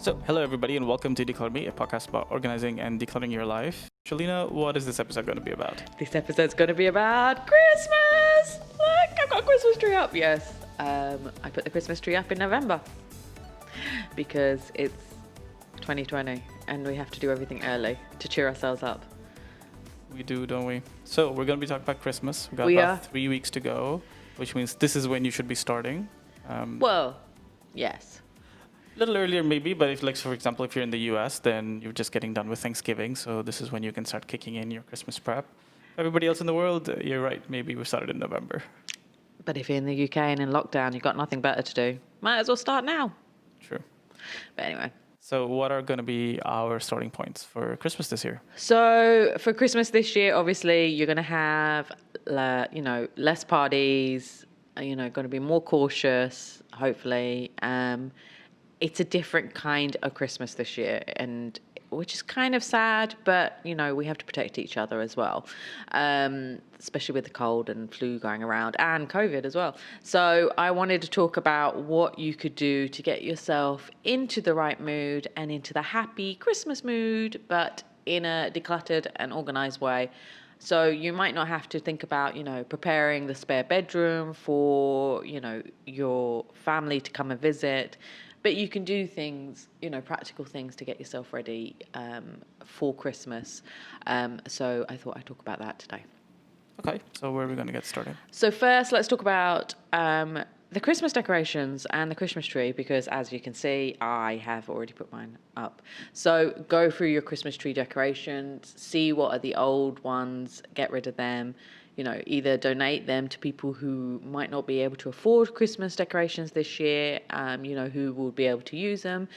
So, hello everybody, and welcome to Decluttr Me, a podcast about organizing and decluttering your life. Shelina, what is this episode going to be about? This episode's going to be about Christmas. Look, I've got a Christmas tree up. Yes, I put the Christmas tree up in November because it's 2020 and we have to do everything early to cheer ourselves up. We do, don't we? So, we're going to be talking about Christmas. We've got We about are. 3 weeks to go, which means this is when you should be starting. Well, yes. A little earlier maybe, but if, like, so for example, if you're in the US, then you're just getting done with Thanksgiving, so this is when you can start kicking in your Christmas prep. Everybody else in the world, you're right, maybe we started in November. But if you're in the UK and in lockdown, you've got nothing better to do. Might as well start now. True. But anyway. So what are going to be our starting points for Christmas this year? So for Christmas this year, obviously, you're going to have, less parties, going to be more cautious, hopefully. It's a different kind of Christmas this year, and which is kind of sad, but, we have to protect each other as well, especially with the cold and flu going around and COVID as well. So I wanted to talk about what you could do to get yourself into the right mood and into the happy Christmas mood, but in a decluttered and organized way. So you might not have to think about, preparing the spare bedroom for, your family to come and visit. But you can do things, practical things to get yourself ready for Christmas. So I thought I'd talk about that today. Okay, so where are we going to get started? So first, let's talk about the Christmas decorations and the Christmas tree, because as you can see, I have already put mine up. So go through your Christmas tree decorations, see what are the old ones, get rid of them. Either donate them to people who might not be able to afford Christmas decorations this year, who will be able to use them.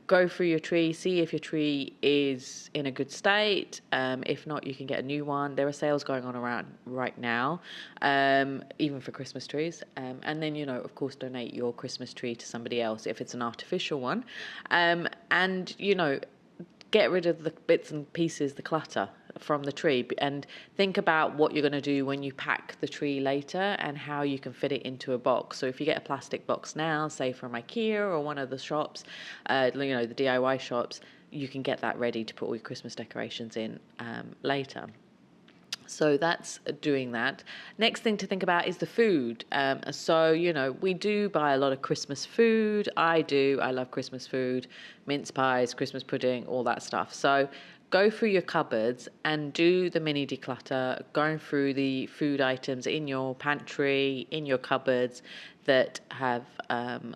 Go through your tree, see if your tree is in a good state. If not, you can get a new one. There are sales going on around right now, even for Christmas trees. And then, of course, donate your Christmas tree to somebody else if it's an artificial one. Get rid of the bits and pieces, the clutter from the tree, and think about what you're going to do when you pack the tree later and how you can fit it into a box. So if you get a plastic box now, say from IKEA or one of the shops, the DIY shops, you can get that ready to put all your Christmas decorations in later. So that's doing that. Next thing to think about is the food. We do buy a lot of Christmas food. I do. I love Christmas food, mince pies, Christmas pudding, all that stuff. So go through your cupboards and do the mini declutter, going through the food items in your pantry, in your cupboards that have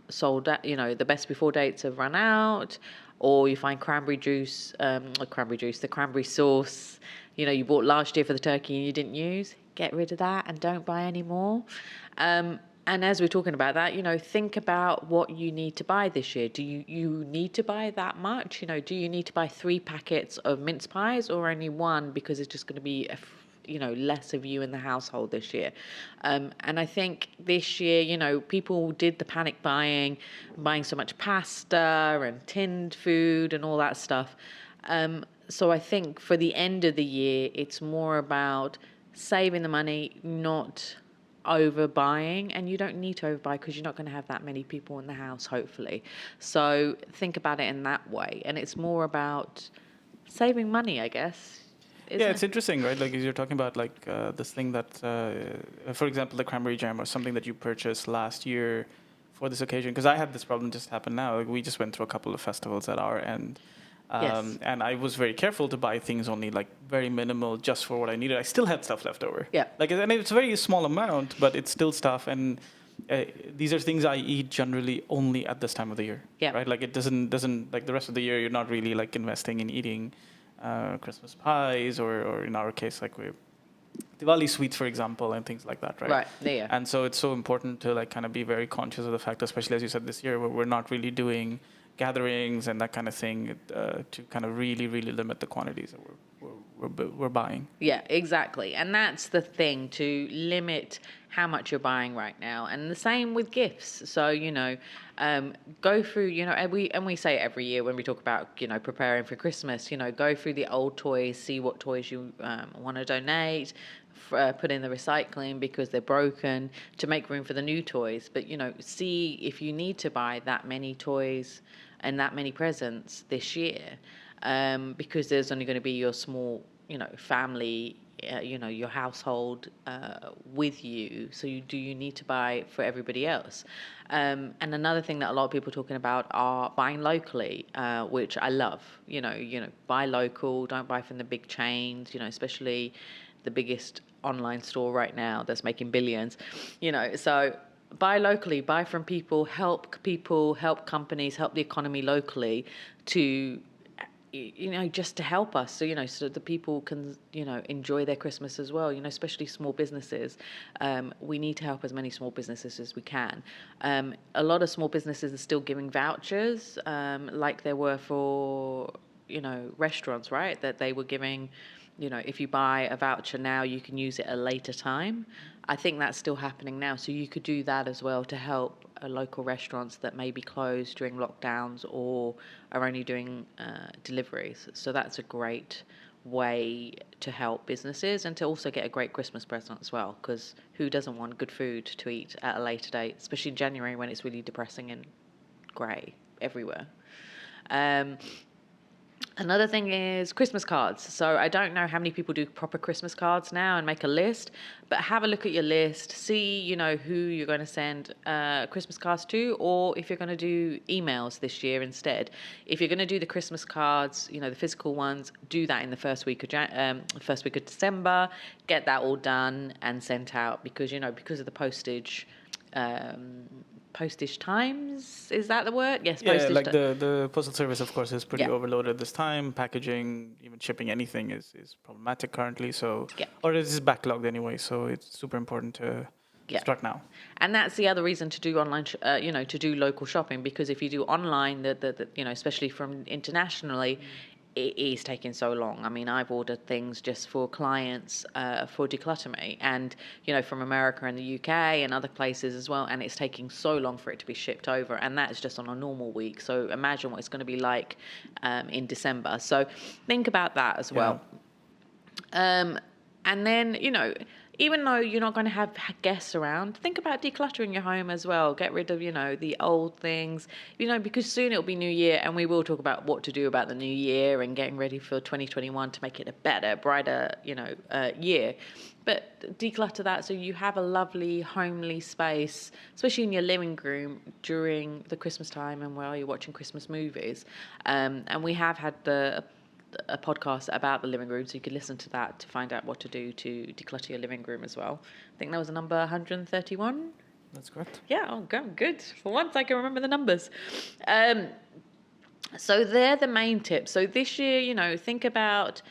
sold out, the best before dates have run out, or you find the cranberry sauce, you bought last year for the turkey and you didn't use. Get rid of that and don't buy any more. And as we're talking about that, think about what you need to buy this year. Do you need to buy that much? Do you need to buy 3 packets of mince pies or only 1 because it's just going to be less of you in the household this year? And I think this year, people did the panic buying so much pasta and tinned food and all that stuff. So I think for the end of the year, it's more about saving the money, not overbuying. And you don't need to overbuy because you're not going to have that many people in the house, hopefully. So think about it in that way. And it's more about saving money, I guess. Yeah, it's interesting, right? Like, you're talking about this thing that, for example, the cranberry jam or something that you purchased last year for this occasion. Because I had this problem just happen now. Like, we just went through a couple of festivals at our end. Yes. And I was very careful to buy things only very minimal, just for what I needed. I still had stuff left over. Yeah. And it's a very small amount, but it's still stuff. And these are things I eat generally only at this time of the year. Yeah. Right. Like, it doesn't like the rest of the year. You're not really investing in eating Christmas pies or in our case Diwali sweets, for example, and things like that. Right. Right. Yeah. And so it's so important to kind of be very conscious of the fact, especially as you said this year, where we're not really doing gatherings and that kind of thing, to kind of really, really limit the quantities that we're buying. Yeah, exactly. And that's the thing, to limit how much you're buying right now. And the same with gifts. So, go through, and we say it every year when we talk about, preparing for Christmas, go through the old toys, see what toys you want to donate, put in the recycling because they're broken, to make room for the new toys. But, see if you need to buy that many toys and that many presents this year, because there's only going to be your small, family, your household with you. So you need to buy for everybody else. And another thing that a lot of people are talking about are buying locally, which I love. Buy local, don't buy from the big chains. Especially the biggest online store right now that's making billions. So buy locally, buy from people, help companies, help the economy locally to, just to help us. So the people can, enjoy their Christmas as well, especially small businesses. We need to help as many small businesses as we can. A lot of small businesses are still giving vouchers, like there were for, restaurants, right? That they were giving, if you buy a voucher now, you can use it at a later time. I think that's still happening now. So you could do that as well to help local restaurants that may be closed during lockdowns or are only doing deliveries. So that's a great way to help businesses and to also get a great Christmas present as well, because who doesn't want good food to eat at a later date, especially in January when it's really depressing and grey everywhere. Another thing is Christmas cards. So I don't know how many people do proper Christmas cards now and make a list, but have a look at your list, see, who you're going to send Christmas cards to, or if you're going to do emails this year instead. If you're going to do the Christmas cards, the physical ones, do that in the first week of December. Get that all done and sent out because of the postage times, is that the word? Yes, Yeah, like the postal service, of course, is pretty overloaded this time. Packaging, even shipping anything is problematic currently. So, or it is backlogged anyway. So it's super important to start now. And that's the other reason to do online, to do local shopping, because if you do online, the especially from internationally, it is taking so long. I mean, I've ordered things just for clients for Decluttr Me, and from America and the UK and other places as well, and it's taking so long for it to be shipped over, and that's just on a normal week. So imagine what it's going to be like in December. So think about that as well. And then even though you're not going to have guests around, think about decluttering your home as well. Get rid of, the old things, because soon it'll be New Year, and we will talk about what to do about the New Year and getting ready for 2021 to make it a better, brighter, year. But declutter that so you have a lovely, homely space, especially in your living room during the Christmas time and while you're watching Christmas movies. And we have had a podcast about the living room, so you could listen to that to find out what to do to declutter your living room as well. I think that was number 131. That's correct. Yeah, good. For once I can remember the numbers. So they're the main tips. So this year, think about,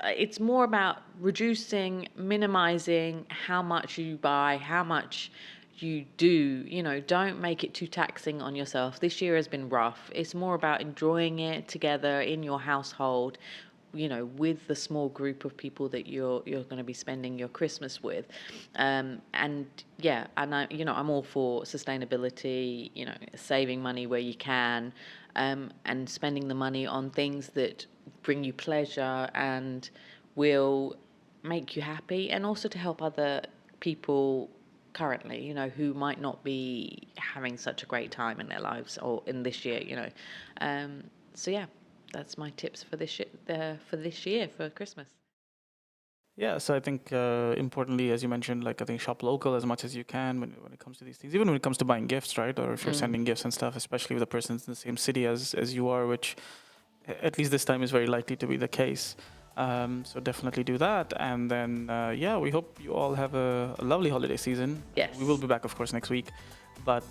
it's more about reducing, minimizing how much you buy, how much you do, don't make it too taxing on yourself. This year has been rough. It's more about enjoying it together in your household, with the small group of people that you're going to be spending your Christmas with. And I'm all for sustainability, saving money where you can, and spending the money on things that bring you pleasure and will make you happy, and also to help other people currently, who might not be having such a great time in their lives or in this year, that's my tips for this year for Christmas. Yeah, so I think importantly, as you mentioned, I think shop local as much as you can when it comes to these things, even when it comes to buying gifts, right? Or if you're sending gifts and stuff, especially with a person in the same city as you are, which at least this time is very likely to be the case. So definitely do that. And then, we hope you all have a lovely holiday season. Yes. We will be back, of course, next week. But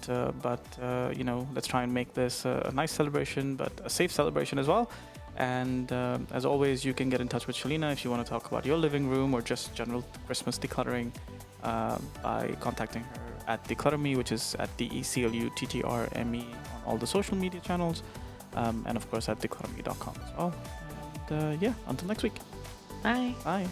let's try and make this a nice celebration, but a safe celebration as well. And as always, you can get in touch with Shelina if you want to talk about your living room or just general Christmas decluttering by contacting her at Decluttr Me, which is at DECLUTTRME on all the social media channels. And of course at declutterme.com as well. And until next week. Bye. Bye.